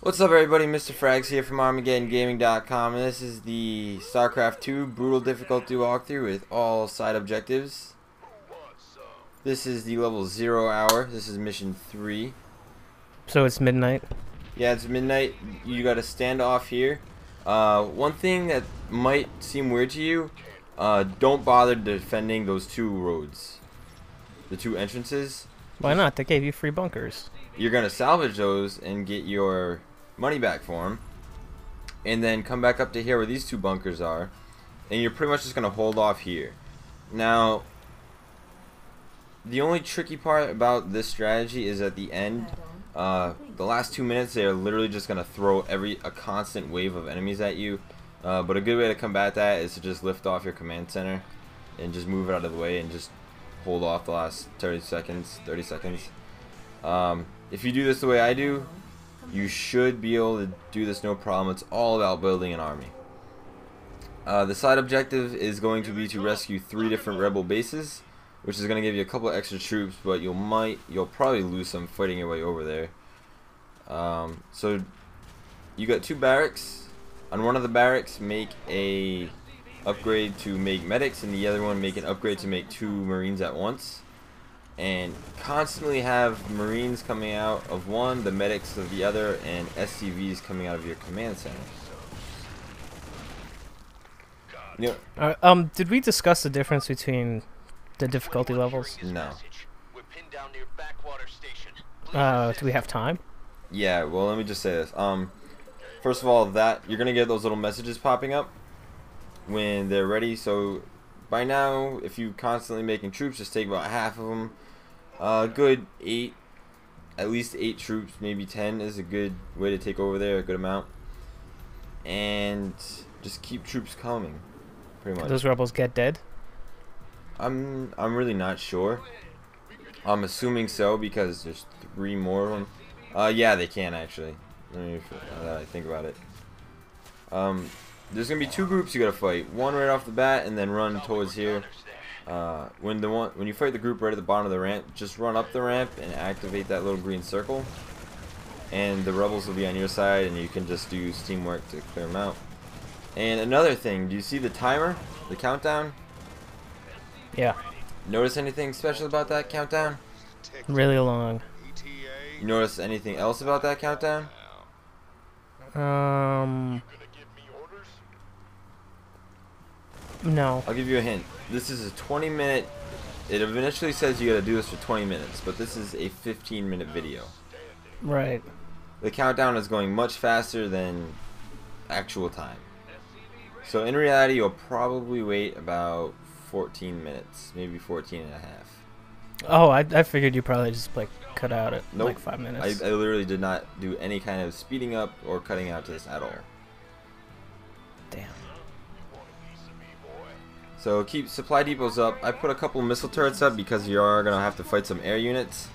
What's up, everybody? Mr. Frags here from Armageddon Gaming.com, and this is the Starcraft 2 Brutal Difficulty walkthrough with all side objectives. This is the level 0 hour. This is mission 3. So it's midnight? Yeah, it's midnight. You gotta stand off here. One thing that might seem weird to you, don't bother defending those two roads. The two entrances. Why not? They gave you free bunkers. You're gonna salvage those and get your money back for them, and then come back up to here where these two bunkers are, and you're pretty much just gonna hold off here. Now, the only tricky part about this strategy is at the end. The last 2 minutes, they're literally just gonna throw a constant wave of enemies at you. But a good way to combat that is to just lift off your command center and just move it out of the way and just hold off the last 30 seconds. If you do this the way I do, you should be able to do this no problem. It's all about building an army. The side objective is going to be to rescue 3 different rebel bases, which is going to give you a couple of extra troops, but you'll probably lose some fighting your way over there. So you got 2 barracks. On one of the barracks, make a upgrade to make medics, and the other one make an upgrade to make 2 marines at once. And constantly have marines coming out of one, the medics of the other, and SCVs coming out of your command center. You know, did we discuss the difference between the difficulty levels? no. Do we have time? Yeah, well, let me just say this. First of all, that you're gonna get those little messages popping up when they're ready. So by now, if you constantly making troops, just take about half of them. Good 8, at least 8 troops, maybe 10 is a good way to take over there, a good amount. And just keep troops coming, pretty much. Those rebels get dead? I'm really not sure. I'm assuming so because there's 3 more of them. Yeah, they can actually. Now that I think about it. There's gonna be 2 groups you gotta fight. One right off the bat, and then run towards here. When you fight the group right at the bottom of the ramp, just run up the ramp and activate that little green circle, and the rebels will be on your side, and you can just do teamwork to clear them out. And another thing, do you see the timer, the countdown? Yeah. Notice anything special about that countdown? Really long. You notice anything else about that countdown? No. I'll give you a hint. This is a 20-minute. It eventually says you gotta do this for 20 minutes, but this is a 15-minute video. Right. The countdown is going much faster than actual time. So in reality, you'll probably wait about 14 minutes, maybe 14 and a half. Oh, I figured you probably just like cut out at Nope. like 5 minutes. I literally did not do any kind of speeding up or cutting out to this at all. Damn. So keep supply depots up. I put a couple missile turrets up because you are going to have to fight some air units.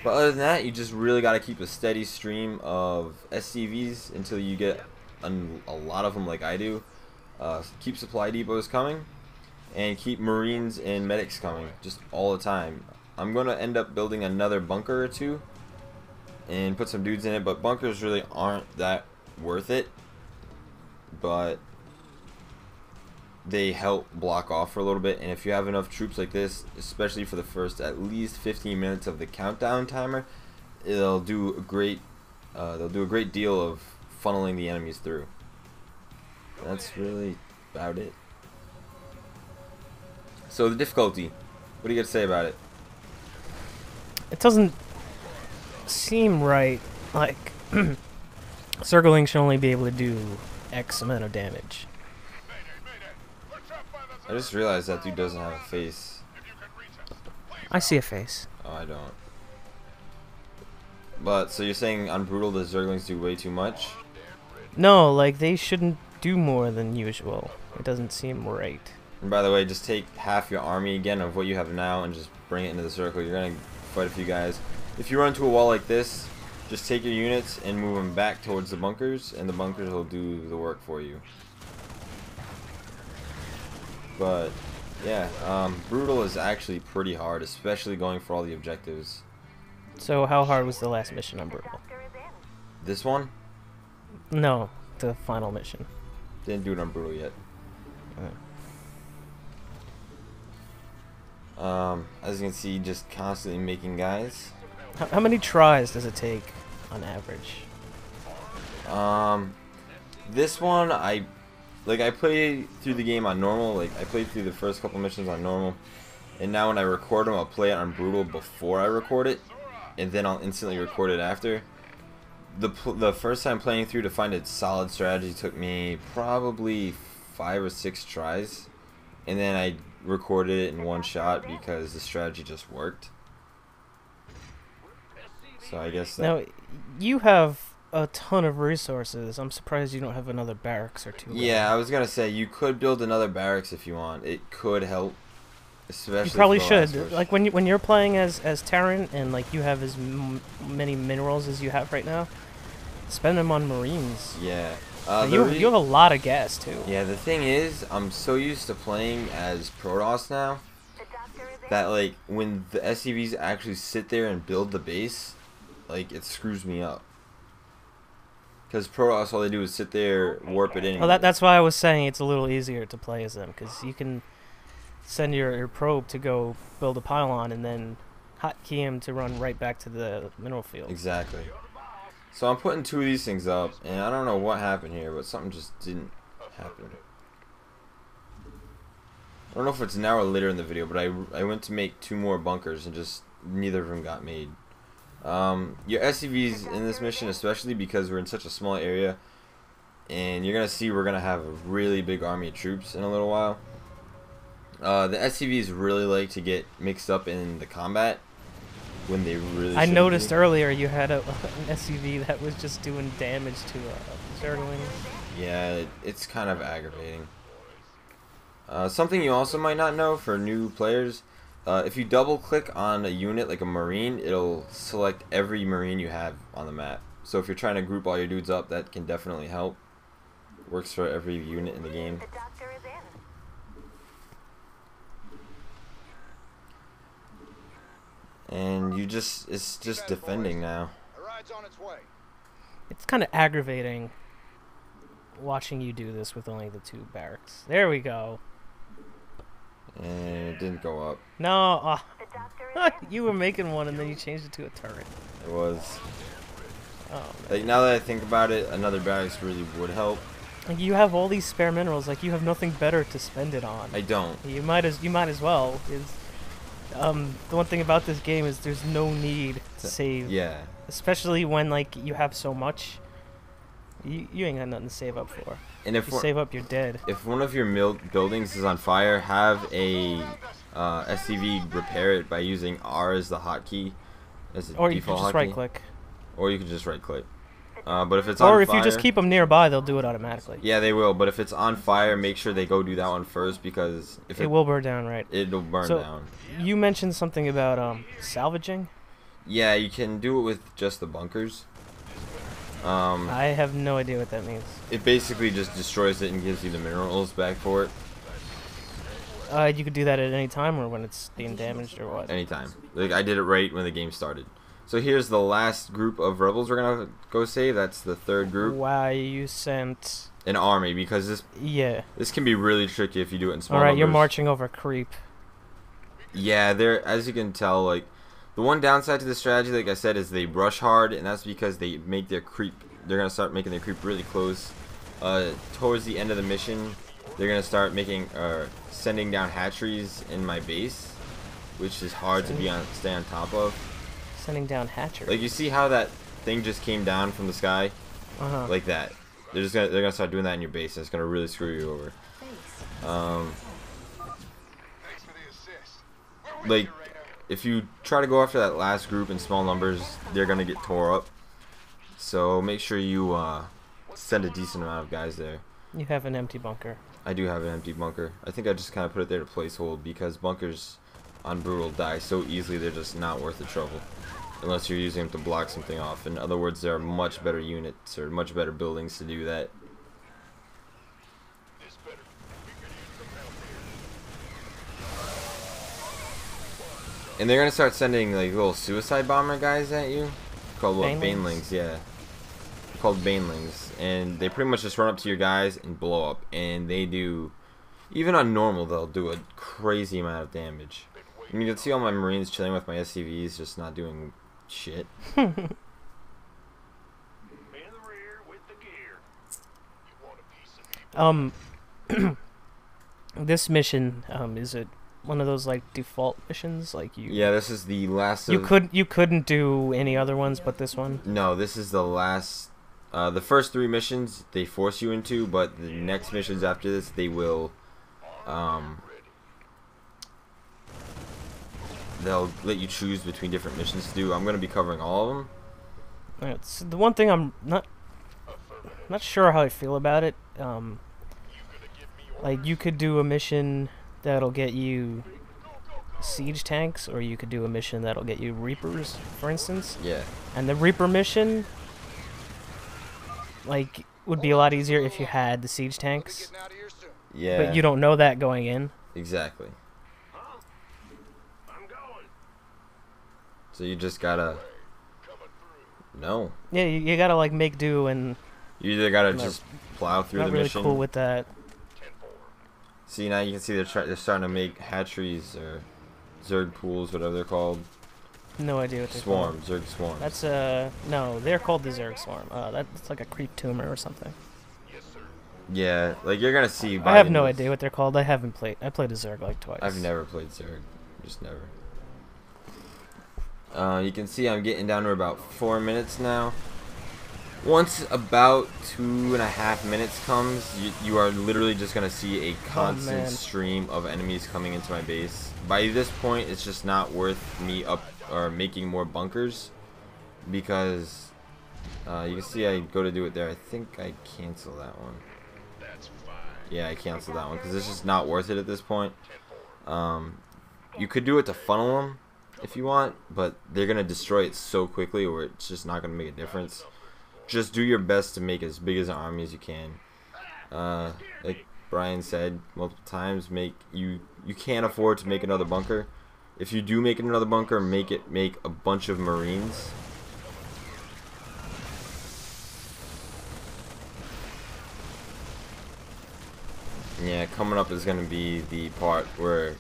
But other than that, you just really got to keep a steady stream of SCVs until you get a lot of them like I do. Keep supply depots coming. And keep marines and medics coming just all the time. I'm going to end up building another bunker or 2 and put some dudes in it, but bunkers really aren't that worth it. But they help block off for a little bit, and if you have enough troops like this, especially for the first at least 15 minutes of the countdown timer, they'll do a great deal of funneling the enemies through. That's really about it. So the difficulty, what do you got to say about it? It doesn't seem right. Like, circling should only be able to do X amount of damage. I just realized that dude doesn't have a face. I see a face. Oh, I don't. But, so you're saying on Brutal the Zerglings do way too much? No, like they shouldn't do more than usual. It doesn't seem right. And by the way, just take half your army again of what you have now and just bring it into the circle. You're going to fight a few guys. If you run into a wall like this, just take your units and move them back towards the bunkers, and the bunkers will do the work for you. But yeah, Brutal is actually pretty hard, especially going for all the objectives. So how hard was the last mission on Brutal? This one? No, the final mission. Didn't do it on brutal yet. As you can see, just constantly making guys. How many tries does it take on average? This one I played through the game on normal. Like I played through the first couple missions on normal, and now when I record them, I'll play it on brutal before I record it, and then I'll instantly record it after. The first time playing through to find a solid strategy took me probably 5 or 6 tries, and then I recorded it in one shot because the strategy just worked. So I guess that... Now, you have a ton of resources. I'm surprised you don't have another barracks or two. Yeah, I was gonna say you could build another barracks if you want. It could help, especially. You probably should. Like when you're playing as Terran and like you have as many minerals as you have right now, spend them on Marines. Yeah. You have a lot of gas too. Yeah, the thing is, I'm so used to playing as Protoss now that like when the SCVs actually sit there and build the base, like it screws me up. Because Protoss, all they do is sit there, warp it in. Well, that's why I was saying it's a little easier to play as them, because you can send your probe to go build a pylon and then hotkey him to run right back to the mineral field. Exactly. So I'm putting 2 of these things up, and I don't know what happened here, but something just didn't happen. I don't know if it's now or later in the video, but I went to make 2 more bunkers, and just neither of them got made. Your SCVs in this mission, especially because we're in such a small area, and you're going to see we're going to have a really big army of troops in a little while. The SCVs really like to get mixed up in the combat when they really I noticed earlier you had an SCV that was just doing damage to Zerglings. Yeah, it's kind of aggravating. Something you also might not know for new players, if you double click on a unit like a Marine, it'll select every Marine you have on the map. So if you're trying to group all your dudes up, that can definitely help. Works for every unit in the game. And it's just defending now. It's kind of aggravating watching you do this with only the 2 barracks. There we go. And it didn't go up. No, you were making one and then you changed it to a turret. It was. Oh, man. Like now that I think about it, another barracks really would help. Like you have all these spare minerals. Like you have nothing better to spend it on. I don't. You might as well. The one thing about this game is there's no need to save. Yeah. Especially when like you have so much. You ain't got nothing to save up for. And if you save up, you're dead. If one of your buildings is on fire, have a SCV repair it by using R as the hotkey, as the or you default can just hotkey. right click. Or you can just right click. But if it's on fire, or if you just keep them nearby, they'll do it automatically. Yeah, they will. But if it's on fire, make sure they go do that one first, because if it will burn down, right? It'll burn down. You mentioned something about salvaging. Yeah, you can do it with just the bunkers. I have no idea what that means. It basically just destroys it and gives you the minerals back for it. You could do that at any time, or when it's being damaged, or what? Anytime. Like I did it right when the game started. So here's the last group of rebels we're gonna go save. That's the 3rd group. Wow, you sent an army, because this can be really tricky if you do it in small numbers. You're marching over creep. Yeah, as you can tell, like the one downside to the strategy, like I said, is they rush hard, and that's because they make their creep. They're gonna start making their creep really close. Towards the end of the mission, they're gonna start sending down hatcheries in my base, which is hard to stay on top of. Sending down hatcheries. Like you see how that thing just came down from the sky, like that. They're gonna start doing that in your base, and it's gonna really screw you over. Like if you try to go after that last group in small numbers, they're gonna get tore up. So make sure you send a decent amount of guys there. You have an empty bunker. I do have an empty bunker. I think I just kind of put it there to placehold, because bunkers on brutal die so easily they're just not worth the trouble. Unless you're using them to block something off. In other words, there are much better units or much better buildings to do that. And they're gonna start sending like little suicide bomber guys at you, called what? Banelings, yeah. called banelings, and they pretty much just run up to your guys and blow up, and they do, even on normal, they'll do a crazy amount of damage. And you can see all my Marines chilling with my SCVs, just not doing shit. This mission, is it one of those like default missions? Like you? Yeah, this is the last. You couldn't do any other ones but this one. No, this is the last. The first 3 missions they force you into, but the next missions after this they will. They'll let you choose between different missions to do. I'm gonna be covering all of them. It's the one thing I'm not sure how I feel about it. Like you could do a mission that'll get you siege tanks, or you could do a mission that'll get you Reapers, for instance. Yeah. And the Reaper mission, like, would be a lot easier if you had the siege tanks. Yeah. But you don't know that going in. Exactly. So you just gotta know. Yeah, you gotta like make do, and you either gotta just plow through the not really mission. cool with that. See, now you can see they're starting to make hatcheries or Zerg pools, whatever they're called. No idea what they're Swarm, called. Zerg swarms. That's no, they're called the Zerg swarm. That's like a creep tumor or something. Yeah, like you're gonna see. I have no idea what they're called. I haven't played. I played a Zerg like twice. I've never played Zerg, just never. You can see I'm getting down to about 4 minutes now. Once about 2.5 minutes comes, you are literally just gonna see a constant stream of enemies coming into my base. By this point, it's just not worth me making more bunkers, because you can see I go to do it there. I think I cancel that one. Yeah, I canceled that one because it's just not worth it at this point. You could do it to funnel them if you want, but they're gonna destroy it so quickly, or it's just not gonna make a difference. Just do your best to make as big as an army as you can. Like Brian said multiple times, you can't afford to make another bunker. If you do make another bunker, make a bunch of Marines. Yeah, coming up is gonna be the part where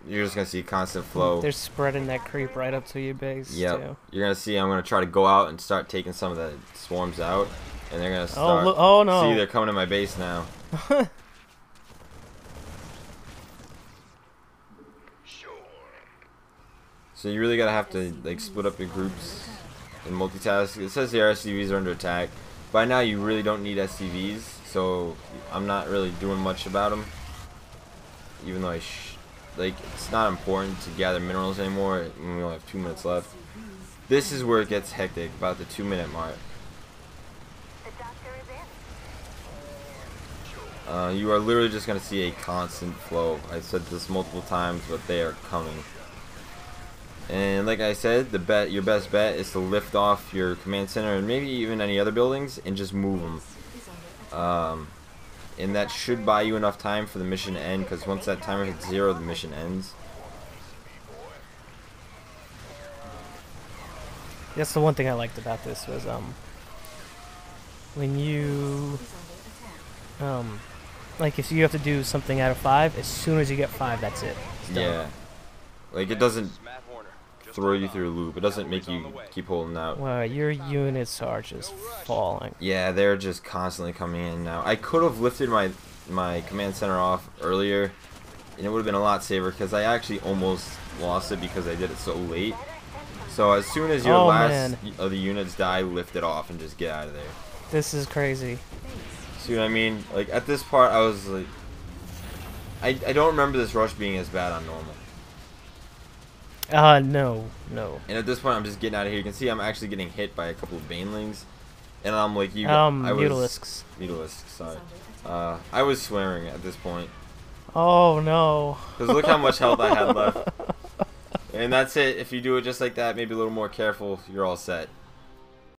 you're just gonna see constant flow. They're spreading that creep right up to your base. Yep. Too. You're gonna see I'm gonna try to go out and start taking some of the swarms out, and they're gonna start. Oh no! See, they're coming to my base now. So you really gotta have to like split up your groups and multitask. It says the SCVs are under attack. By now you really don't need SCVs, so I'm not really doing much about them. Even though like it's not important to gather minerals anymore when we only have 2 minutes left. This is where it gets hectic, about the 2-minute mark. You are literally just gonna see a constant flow. I said this multiple times, but they are coming. And like I said, your best bet is to lift off your command center and maybe even any other buildings and just move them. And that should buy you enough time for the mission to end, because once that timer hits 0, the mission ends. That's the one thing I liked about this was when you like if you have to do something out of 5, as soon as you get 5, that's it. It's done. Yeah, like it doesn't throw you through a loop. It doesn't make you keep holding out. Wow, your units are just falling. Yeah, they're just constantly coming in now. I could have lifted my command center off earlier, and it would have been a lot safer, because I actually almost lost it because I did it so late. So as soon as your last of the units die, lift it off and just get out of there. This is crazy. See what I mean? Like at this part, I was like, I don't remember this rush being as bad on normal. No. And at this point, I'm just getting out of here. You can see I'm actually getting hit by a couple of banelings, and I'm like, Mutalisks. Mutalisks, sorry. I was swearing at this point. Oh no. Because look how much health I had left. And that's it. If you do it just like that, maybe a little more careful, you're all set.